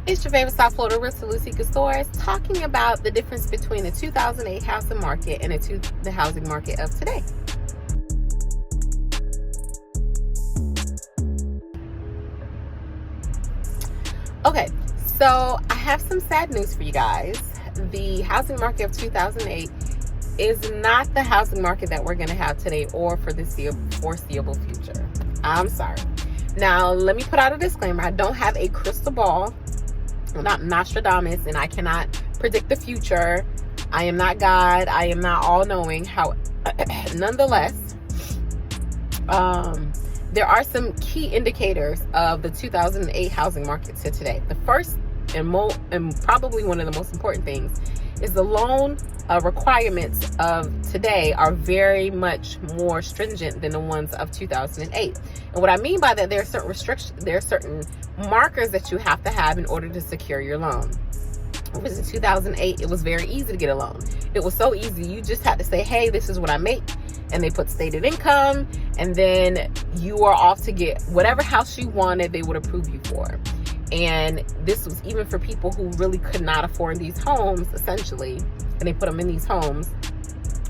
It's your favorite South Florida realtor, Lucy Castores, talking about the difference between the 2008 housing market and the housing market of today. Okay, so I have some sad news for you guys. The housing market of 2008 is not the housing market that we're going to have today or for the foreseeable future. I'm sorry. Now, let me put out a disclaimer. I don't have a crystal ball. I'm not Nostradamus, and I cannot predict the future. I am not God. I am not all-knowing. Nonetheless, there are some key indicators of the 2008 housing market to today. The first and probably one of the most important things is the loan requirements of today are very much more stringent than the ones of 2008. And what I mean by that, there are certain restrictions, there are certain markers that you have to have in order to secure your loan. Whereas in 2008, it was very easy to get a loan. It was so easy. You just had to say, hey, this is what I make. And they put stated income. And then you are off to get whatever house you wanted, they would approve you for. And this was even for people who really could not afford these homes, essentially. And they put them in these homes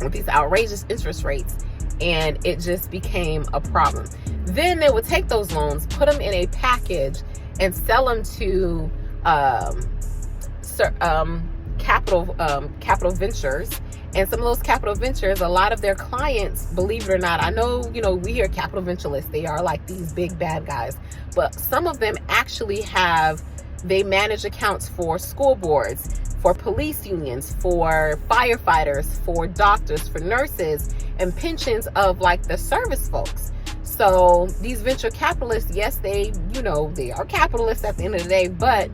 with these outrageous interest rates. And it just became a problem. Then they would take those loans, put them in a package, and sell them to capital ventures. And some of those capital ventures, a lot of their clients, believe it or not, I know, we hear capital venturalists, they are like these big bad guys, but some of them actually they manage accounts for school boards, for police unions, for firefighters, for doctors, for nurses, and pensions of like the service folks. So these venture capitalists, yes, they are capitalists at the end of the day, but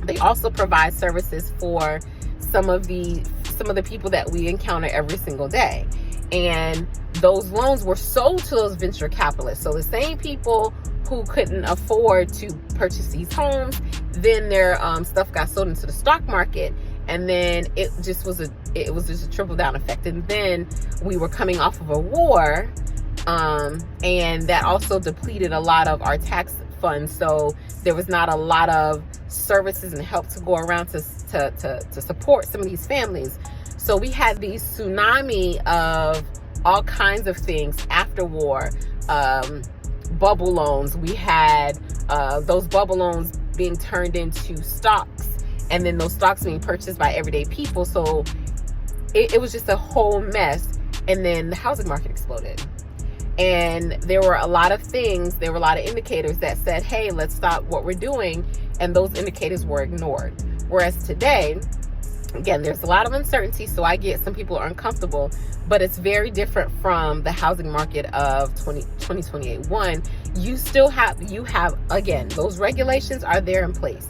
they also provide services for some of the people that we encounter every single day. And those loans were sold to those venture capitalists. So the same people who couldn't afford to purchase these homes, then their stuff got sold into the stock market. And then it was just a trickle down effect. And then we were coming off of a war, and that also depleted a lot of our tax funds. So there was not a lot of services and help to go around to support some of these families. So we had these tsunami of all kinds of things after war, bubble loans. We had those bubble loans being turned into stocks, and then those stocks being purchased by everyday people. So it was just a whole mess. And then the housing market exploded. And there were a lot of indicators that said, hey, let's stop what we're doing. And those indicators were ignored. Whereas today, again, there's a lot of uncertainty. So I get some people are uncomfortable, but it's very different from the housing market of 2028. One, you have, again, those regulations are there in place.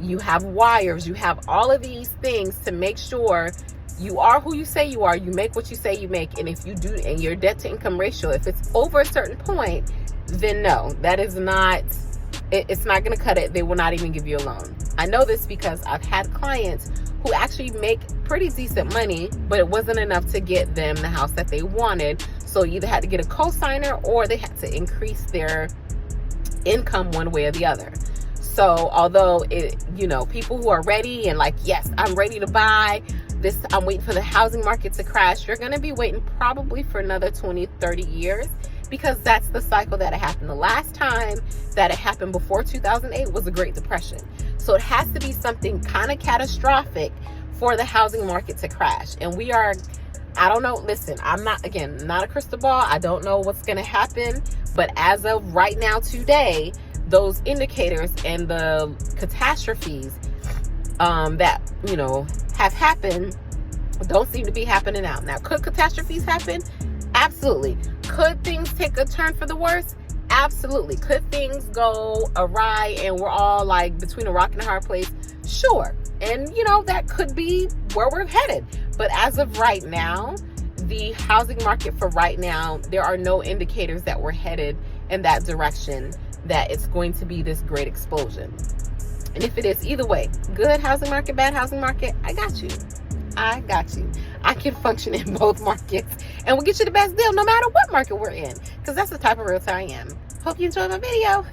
You have wires, you have all of these things to make sure you are who you say you are. You make what you say you make. And if you do, and your debt to income ratio, if it's over a certain point, then no, that is not, it's not going to cut it. They will not even give you a loan. I know this because I've had clients who actually make pretty decent money, but it wasn't enough to get them the house that they wanted. So you either had to get a co-signer or they had to increase their income one way or the other. So although people who are ready and like, yes, I'm ready to buy this, I'm waiting for the housing market to crash, you're going to be waiting probably for another 20, 30 years, because that's the cycle that it happened. The last time that it happened before 2008 was the Great Depression. So it has to be something kind of catastrophic for the housing market to crash. And I don't know, listen, I'm not a crystal ball. I don't know what's going to happen. But as of right now, today, those indicators and the catastrophes that, have happened don't seem to be happening now. Now, could catastrophes happen? Absolutely. Could things take a turn for the worse? Absolutely. Could things go awry and we're all like between a rock and a hard place? Sure. And, that could be where we're headed. But as of right now, the housing market for right now, there are no indicators that we're headed in that direction, that it's going to be this great explosion. And if it is, either way, good housing market, bad housing market, I got you. I can function in both markets and we'll get you the best deal no matter what market we're in, because that's the type of realtor I am. Hope you enjoyed my video.